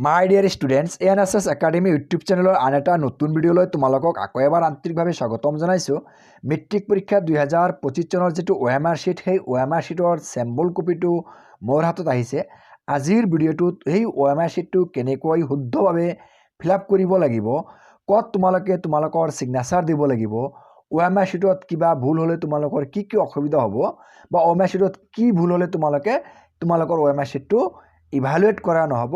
মাই dear students ANSS academy YouTube চেনেলৰ আন এটা নতুন ভিডিঅ'লৈ তোমালোকক আকৌ এবাৰ আন্তৰিকভাৱে স্বাগতম জনাইছোঁ। মেট্ৰিক পৰীক্ষা 2025 চনৰ যিটো OMR শ্বীট সেই OMR শ্বীটৰ চেম্পল কপিটো মোৰ হাতত আহিছে। আজিৰ ভিডিঅ'টোত সেই OMR শ্বীটটো কেনেকৈ শুদ্ধভাৱে ফিল আপ কৰিব লাগিব, ক'ত তোমালোকে তোমালোকৰ ছিগনেচাৰ দিব লাগিব, OMR শ্বীটত কিবা ভুল হ'লে তোমালোকৰ কি কি অসুবিধা হ'ব বা OMR শ্বীটত কি ভুল হ'লে তোমালোকৰ OMR শ্বীটটো ইভালুৱেট কৰা নহ'ব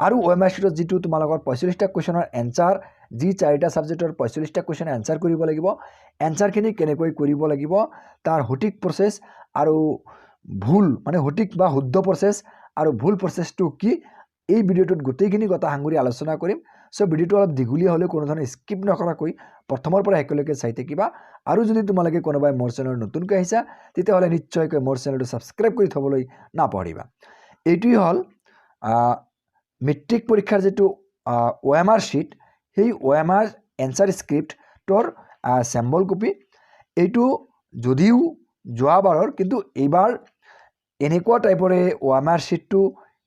আৰু OMR শ্বীটত যিটো তোমালোকৰ 45টা কুৱেশ্যনৰ এনচাৰ, যি 4টা ছাবজেক্টৰ 45টা কুৱেশ্যন এনচাৰ কৰিব লাগিব, এনচাৰখিনি কেনেকৈ কৰিব লাগিব, তাৰ সঠিক প্ৰচেছ আৰু ভুল মানে সঠিক বা শুদ্ধ প্ৰচেছ আৰু ভুল প্ৰচেছটো কি, এই ভিডিঅ'টোত গোটেইখিনি কথা সাঙুৰি আলোচনা কৰিম। চ' ভিডিঅ'টো অলপ দীঘলীয়া হ'লেও কোনো ধৰণৰ স্কিপ নকৰাকৈ প্ৰথমৰ পৰা শেষলৈকে চাই থাকিবা। আৰু যদি তোমালোকে কোনোবাই মোৰ চেনেল নতুনকৈ আহিছা তেতিয়াহ'লে নিশ্চয়কৈ মোৰ চেনেলটো ছাবস্ক্ৰাইব কৰি থ'বলৈ নাপাহৰিবা। এইটোৱেই হ'ল মেট্ৰিক পৰীক্ষাৰ যিটো OMR শ্বীট, সেই OMR এনচাৰ স্ক্ৰিপ্টৰ চেম্পল কপি। এইটো যদিও যোৱাবাৰৰ, কিন্তু এইবাৰ এনেকুৱা টাইপৰে OMR শ্বীটটো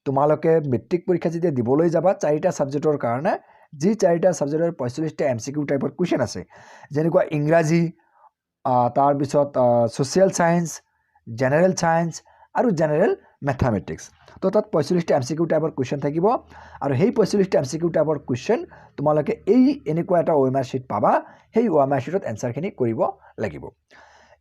তোমালোকে মেট্ৰিক পৰীক্ষা যেতিয়া দিবলৈ যাবা 4টা ছাবজেক্টৰ কাৰণে, যি 4টা ছাবজেক্টৰ 45টা MCQ টাইপৰ কুৱেশ্যন আছে, যেনেকুৱা ইংৰাজী, তাৰপিছত ছ'চিয়েল ছায়েন্স, জেনেৰেল ছায়েন্স আৰু জেনেৰেল মেথামেটিক্স। তো তাত 45টা MCQ টাইপৰ কুৱেশ্যন থাকিব আৰু সেই 45টা MCQ টাইপৰ কুৱেশ্যন তোমালোকে এই এনেকুৱা এটা OMR শ্বীট পাবা। সেই OMR শ্বীটত এনচাৰখিনি কৰিব লাগিব।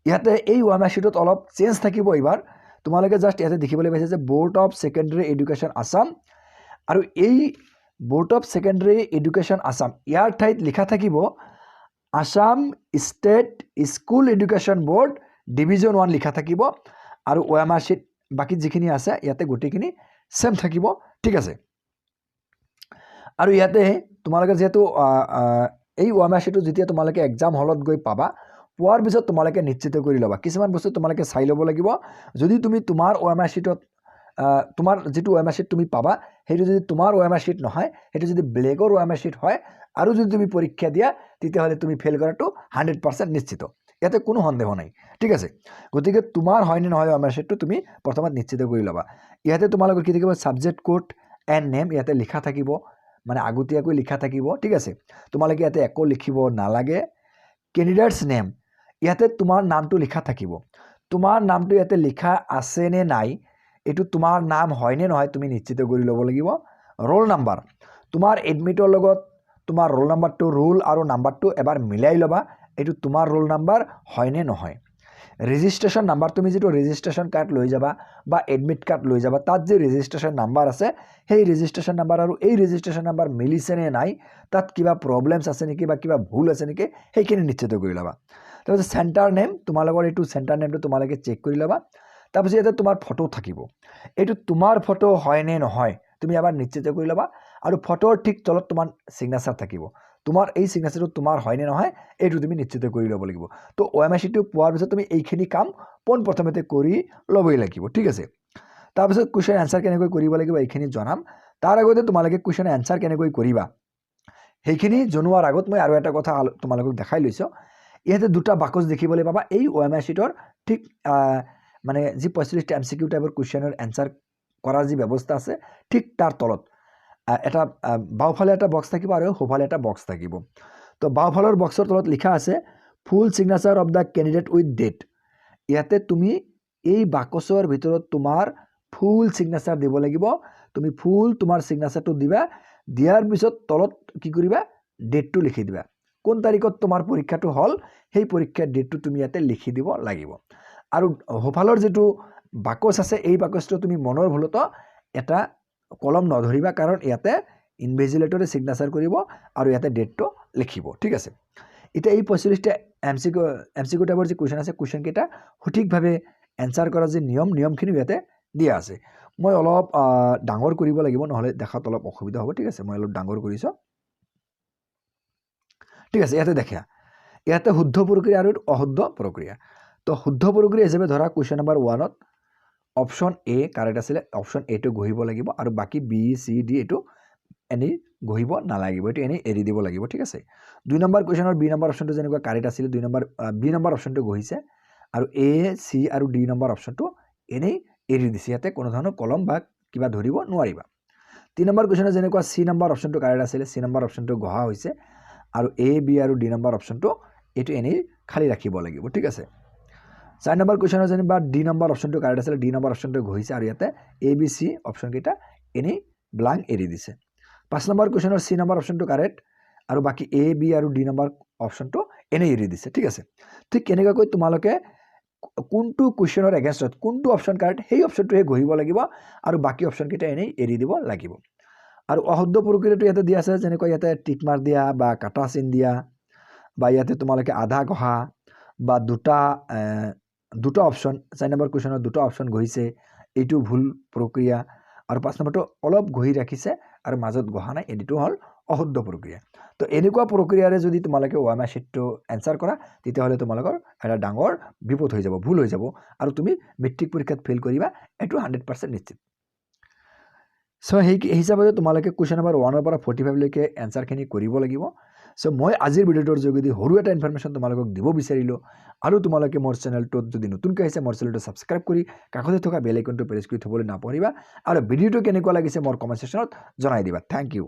ইয়াতে এই OMR শ্বীটত অলপ চেঞ্জ থাকিব এইবাৰ। তোমালোকে জাষ্ট ইয়াতে দেখিবলৈ পাইছে যে board of secondary education Assam, আৰু এই board of secondary education Assam ইয়াৰ ঠাইত লিখা থাকিব Assam state school education board division 1 লিখা থাকিব। আৰু OMR শ্বীট বাকী যিখিনি আছে ইয়াতে গোটেইখিনি চেম থাকিব, ঠিক আছে। আৰু ইয়াতে তোমালোকে যিহেতু এই OMR শ্বীটটো যেতিয়া তোমালোকে এক্সাম হলত গৈ পাবা, পোৱাৰ পিছত তোমালোকে নিশ্চিত কৰি ল'বা। কিছুমান বস্তু তোমালোকে চাই ল'ব লাগিব। যদি তুমি তোমাৰ OMR শ্বীটত তোমাৰ যিটো OMR শ্বীট তুমি পাবা সেইটো যদি তোমাৰ OMR শ্বীট নহয়, সেইটো যদি বেলেগৰ OMR শ্বীট হয় আৰু যদি তুমি পৰীক্ষা দিয়া, তেতিয়াহ'লে তুমি ফেইল কৰাটো 100% নিশ্চিত। ইয়াতে কোনো সন্দেহ নাই, ঠিক আছে। গতিকে তোমাৰ হয়নে নহয় OMR শ্বীটটো তুমি প্ৰথমত নিশ্চিত কৰি ল'বা। ইয়াতে তোমালোকৰ কি থাকিব, ছাবজেক্ট কোড এণ্ড নেম ইয়াতে লিখা থাকিব, মানে আগতীয়াকৈ লিখা থাকিব, ঠিক আছে। তোমালোকে ইয়াতে একো লিখিব নালাগে। কেণ্ডিডেটছ নেম ইয়াতে তোমাৰ নামটো লিখা থাকিব। তোমাৰ নামটো ইয়াতে লিখা আছে নে নাই, এইটো তোমাৰ নাম হয়নে নহয় তুমি নিশ্চিত কৰি ল'ব লাগিব। ৰোল নাম্বাৰ, তোমাৰ এডমিটৰ লগত তোমাৰ ৰোল নাম্বাৰটো, ৰোল আৰু নাম্বাৰটো এবাৰ মিলাই ল'বা, এইটো তোমাৰ ৰোল নাম্বাৰ হয়নে নহয়। ৰেজিষ্ট্ৰেশ্যন নাম্বাৰ, তুমি যিটো ৰেজিষ্ট্ৰেশ্যন কাৰ্ড লৈ যাবা বা এডমিট কাৰ্ড লৈ যাবা, তাত যে ৰেজিষ্ট্ৰেশ্যন নাম্বাৰ আছে, সেই ৰেজিষ্ট্ৰেশ্যন নাম্বাৰ আৰু এই ৰেজিষ্ট্ৰেশ্যন নাম্বাৰ মিলিছে নে নাই, তাত কিবা প্ৰব্লেমছ আছে নেকি বা কিবা ভুল আছে নেকি, সেইখিনি নিশ্চিত কৰি ল'বা। তাৰপিছত চেণ্টাৰ নেম, তোমালোকৰ এইটো চেণ্টাৰ নেমটো তোমালোকে চেক কৰি ল'বা। তাৰপিছত ইয়াতে তোমাৰ ফটো থাকিব, এইটো তোমাৰ ফটো হয়নে নহয় তুমি এবাৰ নিশ্চিত কৰি ল'বা। আৰু ফটোৰ ঠিক তলত তোমাৰ ছিগনেচাৰ থাকিব, তোমাৰ এই ছিগনেচাৰটো তোমাৰ হয়নে নহয় এইটো তুমি নিশ্চিত কৰি ল'ব লাগিব। তো OMR শ্বীটটো পোৱাৰ পিছত তুমি এইখিনি কাম পোনপ্ৰথমতে কৰি ল'বই লাগিব, ঠিক আছে। তাৰপিছত কুৱেশ্যন এনচাৰ কেনেকৈ কৰিব লাগিব এইখিনি জনাম। তাৰ আগতে তোমালোকে কুৱেশ্যন এনচাৰ কেনেকৈ কৰিবা সেইখিনি জনোৱাৰ আগত মই আৰু এটা কথা তোমালোকক দেখাই লৈছোঁ। ইয়াতে দুটা বাকচ দেখিবলৈ পাবা এই OMR শ্বীটৰ ঠিক মানে যি 45টা MCQ টাইপৰ কুৱেশ্যনৰ এনচাৰ কৰাৰ যি ব্যৱস্থা আছে, ঠিক তাৰ তলত এটা বাওঁফালে এটা বক্স থাকিব আৰু সোঁফালে এটা বক্স থাকিব। তো বাওঁফালৰ বক্সৰ তলত লিখা আছে full signature of the candidate with date. ইয়াতে তুমি এই বাকচৰ ভিতৰত তোমাৰ ফুল ছিগনেচাৰ দিব লাগিব। তুমি ফুল তোমাৰ ছিগনেচাৰটো দিবা, দিয়াৰ পিছত তলত কি কৰিবা, ডেটটো লিখি দিবা। কোন তাৰিখত তোমাৰ পৰীক্ষাটো হ'ল সেই পৰীক্ষাৰ ডেটটো তুমি ইয়াতে লিখি দিব লাগিব। আৰু সোঁফালৰ যিটো বাকচ আছে এই বাকচটো তুমি মনৰ ভুলতো এটা কলম নধৰিবা, কাৰণ ইয়াতে ইনভিজিলেটৰে ছিগনেচাৰ কৰিব আৰু ইয়াতে ডেটটো লিখিব, ঠিক আছে। এতিয়া এই 45টা MCQ টাইপৰ যি কুৱেশ্যন আছে, কুৱেশ্যনকেইটা সঠিকভাৱে এনচাৰ কৰা যি নিয়মখিনি ইয়াতে দিয়া আছে। মই অলপ ডাঙৰ কৰিব লাগিব, নহ'লে দেখাত অলপ অসুবিধা হ'ব, ঠিক আছে। মই অলপ ডাঙৰ কৰিছোঁ, ঠিক আছে। ইয়াতে দেখা, ইয়াতে শুদ্ধ প্ৰক্ৰিয়া আৰু অশুদ্ধ প্ৰক্ৰিয়া। তো শুদ্ধ প্ৰক্ৰিয়া হিচাপে ধৰা কুৱেশ্যন নম্বৰ 1ত অপশ্যন এ কাৰেক্ট আছিলে, অপশ্যন এটো গঢ়িব লাগিব আৰু বাকী বি চি ডি এইটো এনেই গঢ়িব নালাগিব, এইটো এনেই এৰি দিব লাগিব, ঠিক আছে। 2 নম্বৰ কুৱেশ্যনৰ বি নম্বৰ অপশ্যনটো যেনেকুৱা কাৰেক্ট আছিলে, বি নম্বৰ অপশ্যনটো গঢ়িছে আৰু এ চি আৰু ডি নম্বৰ অপশ্যনটো এনেই এৰি দিছে। ইয়াতে কোনো ধৰণৰ কলম বা কিবা ধৰিব নোৱাৰিবা। 3 নম্বৰ কুৱেশ্যনত যেনেকুৱা C নম্বৰ অপশ্যনটো কাৰেক্ট আছিলে C নম্বৰ অপশ্যনটো গঢ়া হৈছে আৰু A B আৰু D নম্বৰ অপশ্যনটো এইটো এনেই খালি ৰাখিব লাগিব ঠিক আছে 4 নম্বৰ কুৱেশ্যনত যেনিবা D নম্বৰ অপশ্যনটো কাৰেক্ট আছিলে D নম্বৰ অপশ্যনটো গঢ়িছে আৰু ইয়াতে A B C অপশ্যন কেইটা এনেই ব্লাংক এৰি দিছে 5 নম্বৰ কুৱেশ্যনৰ C নম্বৰ অপশ্যনটো কাৰেক্ট আৰু বাকি A B আৰু D নম্বৰ অপশ্যনটো এনেই এৰি দিছে ঠিক আছে ঠিক কেনেকৈ তোমালোকে কোনটো কুৱেশ্যনৰ এগেইনষ্টত কোনটো অপশ্যন কাৰেক্ট সেই অপশ্যনটোহে গঢ়িব লাগিব আৰু বাকি অপশ্যন কেইটা এনেই এৰি দিব লাগিব আৰু অশুদ্ধ প্ৰক্ৰিয়াটো ইয়াতে দিয়া আছে যেনেকৈ ইয়াতে টিক মাৰ দিয়া বা কাটা চিন দিয়া বা ইয়াতে তোমালোকে আধা গঢ়া বা দুটা অপশ্যন 4 নম্বৰ কুৱেশ্যনৰ দুটা অপশ্যন গঢ়িছে এইটো ভুল প্ৰক্ৰিয়া আৰু 5 নম্বৰটো অলপ গঢ়ি ৰাখিছে আৰু মাজত গঢ়া নাই এইটো হ'ল অশুদ্ধ প্ৰক্ৰিয়া তো এনেকুৱা প্ৰক্ৰিয়াৰে যদি তোমালোকে OMR শীটটো এনসাৰ কৰা তেতিয়াহ'লে তোমালোকৰ এটা ডাঙৰ বিপদ হৈ যাব ভুল হৈ যাব আৰু তুমি মেট্ৰিক পৰীক্ষাত ফেইল কৰিবা এটো 100% নিশ্চিত সো সেই হিচাপে তোমালোকে কুৱেশ্যন নম্বৰ 1 ৰ পৰা 45 লৈকে এনসাৰখিনি কৰিব লাগিব সো মই আজিৰ ভিডিওটোৰ যোগেদি সৰু এটা ইনফৰমেশ্যন তোমালোকক দিব বিচাৰিলোঁ আৰু তোমালোকে মোৰ চেনেলটোত যদি নতুনকৈ আহিছে মোৰ চেনেলটো সাবস্ক্ৰাইব কৰি কাষতে থকা বেল আইকনটো প্ৰেছ কৰি থবলৈ নাপাহৰিবা আৰু ভিডিওটো কেনেকুৱা লাগিছে মোৰ কমেন্ট সেকশ্যনত জনাই দিবা থ্যাংক ইউ